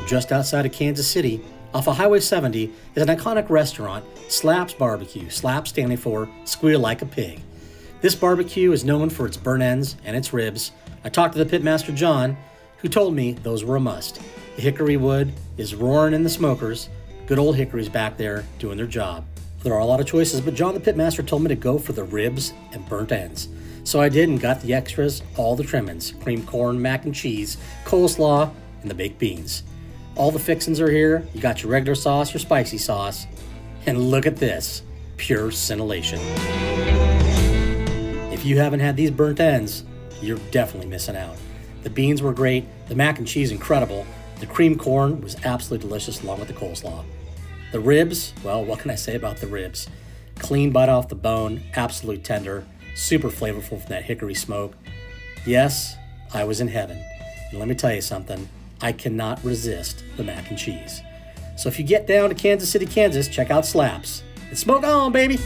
Just outside of Kansas City, off of Highway 70, is an iconic restaurant, Slaps Barbecue, Slaps standing for Squeel Like A Pig. This barbecue is known for its burnt ends and its ribs. I talked to the pitmaster John, who told me those were a must. The hickory wood is roaring in the smokers. Good old hickories back there doing their job. There are a lot of choices, but John the pitmaster told me to go for the ribs and burnt ends. So I did and got the extras, all the trimmings, cream corn, mac and cheese, coleslaw, and the baked beans. All the fixings are here. You got your regular sauce, your spicy sauce, and look at this, pure scintillation. If you haven't had these burnt ends, you're definitely missing out. The beans were great, the mac and cheese incredible, the cream corn was absolutely delicious along with the coleslaw. The ribs, well, what can I say about the ribs? Clean bite off the bone, absolutely tender, super flavorful from that hickory smoke. Yes, I was in heaven. And let me tell you something, I cannot resist the mac and cheese. So if you get down to Kansas City, Kansas, check out Slaps. And smoke on, baby!